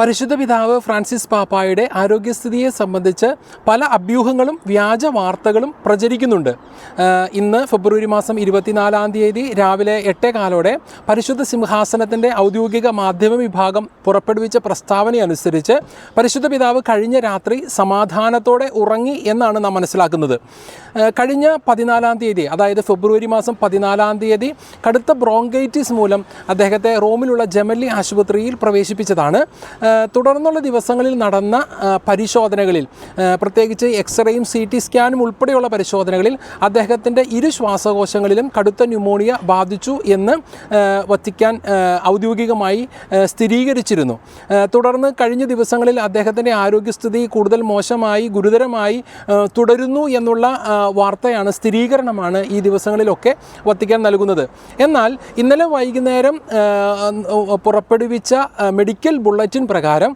പരിശുദ്ധ പിതാവ് ഫ്രാൻസിസ് പാപ്പായുടെ ആരോഗ്യസ്ഥിതിയെ സംബന്ധിച്ച് പല അഭ്യൂഹങ്ങളും വ്യാജ വാർത്തകളും പ്രചരിക്കുന്നുണ്ട്. ഇന്ന് ഫെബ്രുവരി മാസം 24-ാം തീയതി രാവിലെ 8:15 പരിശുദ്ധ സിംഹാസനത്തിൻ്റെ ഔദ്യോഗിക മാധ്യമ വിഭാഗം പുറപ്പെടുവിച്ച പ്രസ്താവനയനുസരിച്ച് പരിശുദ്ധ പിതാവ് കഴിഞ്ഞ രാത്രി സമാധാനത്തോടെ ഉറങ്ങി എന്നാണ് നാം മനസ്സിലാക്കുന്നത്. കഴിഞ്ഞ 14-ാം തീയതി, അതായത് ഫെബ്രുവരി മാസം 14-ാം തീയതി കടുത്ത ബ്രോങ്കൈറ്റിസ് മൂലം അദ്ദേഹത്തെ റോമിലുള്ള ജെമല്ലി ആശുപത്രിയിൽ പ്രവേശിപ്പിച്ചതാണ്. തുടർന്നുള്ള ദിവസങ്ങളിൽ നടന്ന പരിശോധനകളിൽ, പ്രത്യേകിച്ച് എക്സ്റേയും CT സ്കാനും ഉൾപ്പെടെയുള്ള പരിശോധനകളിൽ അദ്ദേഹത്തിൻ്റെ ഇരു ശ്വാസകോശങ്ങളിലും കടുത്ത ന്യൂമോണിയ ബാധിച്ചു എന്ന് വത്തിക്കാൻ ഔദ്യോഗികമായി സ്ഥിരീകരിച്ചിരുന്നു. തുടർന്ന് കഴിഞ്ഞ ദിവസങ്ങളിൽ അദ്ദേഹത്തിൻ്റെ ആരോഗ്യസ്ഥിതി കൂടുതൽ മോശമായി, ഗുരുതരമായി തുടരുന്നു എന്നുള്ള വാർത്തയാണ്, സ്ഥിരീകരണമാണ് ഈ ദിവസങ്ങളിലൊക്കെ വത്തിക്കാൻ നൽകുന്നത്. എന്നാൽ ഇന്നലെ വൈകുന്നേരം പുറപ്പെടുവിച്ച മെഡിക്കൽ ബുള്ളറ്റിൻ പ്രകാരം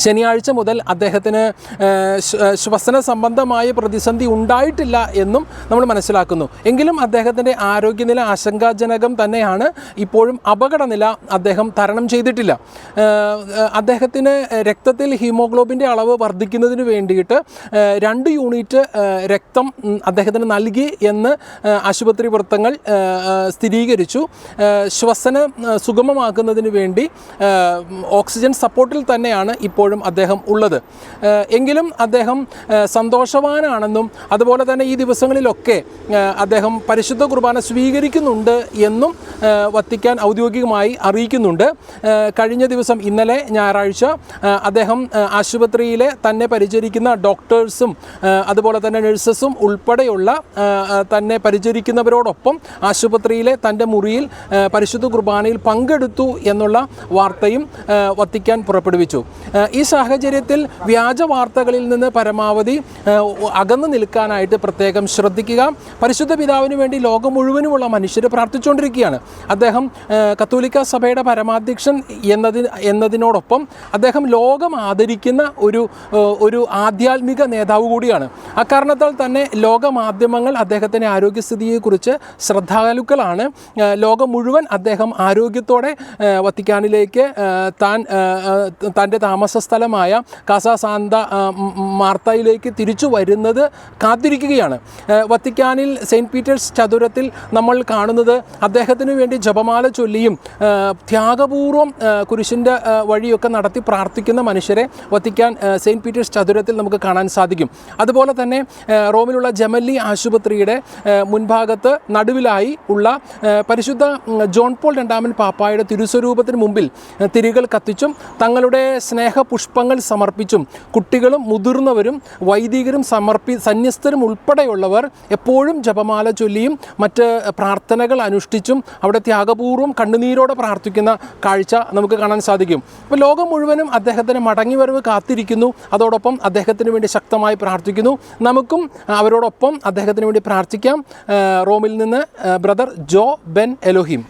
ശനിയാഴ്ച മുതൽ അദ്ദേഹത്തിന് ശ്വസന സംബന്ധമായ പ്രതിസന്ധി ഉണ്ടായിട്ടില്ല എന്നും നമ്മൾ മനസ്സിലാക്കുന്നു. എങ്കിലും അദ്ദേഹത്തിൻ്റെ ആരോഗ്യനില ആശങ്കാജനകം തന്നെയാണ്. ഇപ്പോഴും അപകടനില അദ്ദേഹം തരണം ചെയ്തിട്ടില്ല. അദ്ദേഹത്തിന് രക്തത്തിൽ ഹീമോഗ്ലോബിൻ്റെ അളവ് വർദ്ധിക്കുന്നതിന് വേണ്ടിയിട്ട് 2 യൂണിറ്റ് രക്തം അദ്ദേഹത്തിന് നൽകി എന്ന് ആശുപത്രി വൃത്തങ്ങൾ സ്ഥിരീകരിച്ചു. ശ്വസനം സുഗമമാക്കുന്നതിന് വേണ്ടി ഓക്സിജൻ സപ്പോർട്ടിൽ തന്നെയാണ് ഇപ്പോൾ അദ്ദേഹം ഉള്ളത്. എങ്കിലും അദ്ദേഹം സന്തോഷവാനാണെന്നും അതുപോലെ തന്നെ ഈ ദിവസങ്ങളിലൊക്കെ അദ്ദേഹം പരിശുദ്ധ കുർബാന സ്വീകരിക്കുന്നുണ്ട് എന്നും വത്തിക്കാൻ ഔദ്യോഗികമായി അറിയിക്കുന്നുണ്ട്. കഴിഞ്ഞ ദിവസം, ഇന്നലെ ഞായറാഴ്ച, അദ്ദേഹം ആശുപത്രിയിലെ തന്നെ പരിചരിക്കുന്ന ഡോക്ടേഴ്സും അതുപോലെ തന്നെ നഴ്സസും ഉൾപ്പെടെയുള്ള തന്നെ പരിചരിക്കുന്നവരോടൊപ്പം ആശുപത്രിയിലെ തൻ്റെ മുറിയിൽ പരിശുദ്ധ കുർബാനയിൽ പങ്കെടുത്തു എന്നുള്ള വാർത്തയും വത്തിക്കാൻ പുറപ്പെടുവിച്ചു. ഈ സാഹചര്യത്തിൽ വ്യാജ വാർത്തകളിൽ നിന്ന് പരമാവധി അകന്നു നിൽക്കാനായിട്ട് പ്രത്യേകം ശ്രദ്ധിക്കുക. പരിശുദ്ധ പിതാവിന് വേണ്ടി ലോകം മുഴുവനുമുള്ള മനുഷ്യർ പ്രാർത്ഥിച്ചുകൊണ്ടിരിക്കുകയാണ്. അദ്ദേഹം കത്തോലിക്ക സഭയുടെ പരമാധ്യക്ഷൻ എന്നതിനോടൊപ്പം അദ്ദേഹം ലോകം ആദരിക്കുന്ന ഒരു ആധ്യാത്മിക നേതാവ് കൂടിയാണ്. അക്കാരണത്താൽ തന്നെ ലോകമാധ്യമങ്ങൾ അദ്ദേഹത്തിൻ്റെ ആരോഗ്യസ്ഥിതിയെക്കുറിച്ച് ശ്രദ്ധാലുക്കളാണ്. ലോകം മുഴുവൻ അദ്ദേഹം ആരോഗ്യത്തോടെ വത്തിക്കാനിലേക്ക് തൻ്റെ സ്ഥലമായ കാസ സാന്ത മാർത്തയിലേക്ക് തിരിച്ചു വരുന്നത് കാത്തിരിക്കുകയാണ്. വത്തിക്കാനിൽ സെയിൻറ്റ് പീറ്റേഴ്സ് ചതുരത്തിൽ നമ്മൾ കാണുന്നത് അദ്ദേഹത്തിന് വേണ്ടി ജപമാല ചൊല്ലിയും ത്യാഗപൂർവം കുരിശിൻ്റെ വഴിയൊക്കെ നടത്തി പ്രാർത്ഥിക്കുന്ന മനുഷ്യരെ വത്തിക്കാൻ സെയിൻറ്റ് പീറ്റേഴ്സ് ചതുരത്തിൽ നമുക്ക് കാണാൻ സാധിക്കും. അതുപോലെ തന്നെ റോമിലുള്ള ജെമല്ലി ആശുപത്രിയുടെ മുൻഭാഗത്ത് നടുവിലായി ഉള്ള പരിശുദ്ധ ജോൺ പോൾ രണ്ടാമൻ പാപ്പായുടെ തിരുസ്വരൂപത്തിന് മുമ്പിൽ തിരികൾ കത്തിച്ചും തങ്ങളുടെ സ്നേഹപുഷ്പങ്ങൾ സമർപ്പിച്ചും കുട്ടികളും മുതിർന്നവരും വൈദികരും സന്യസ്തരും ഉൾപ്പെടെയുള്ളവർ എപ്പോഴും ജപമാല ചൊല്ലിയും മറ്റ് പ്രാർത്ഥനകൾ അനുഷ്ഠിച്ചും അവിടെ ത്യാഗപൂർവ്വം കണ്ണുനീരോടെ പ്രാർത്ഥിക്കുന്ന കാഴ്ച നമുക്ക് കാണാൻ സാധിക്കും. അപ്പോൾ ലോകം മുഴുവനും അദ്ദേഹത്തിന് മടങ്ങിവരവ് കാത്തിരിക്കുന്നു. അതോടൊപ്പം അദ്ദേഹത്തിന് വേണ്ടി ശക്തമായി പ്രാർത്ഥിക്കുന്നു. നമുക്കും അവരോടൊപ്പം അദ്ദേഹത്തിന് വേണ്ടി പ്രാർത്ഥിക്കാം. റോമിൽ നിന്ന് ബ്രദർ ജോ ബെൻ എലോഹിം.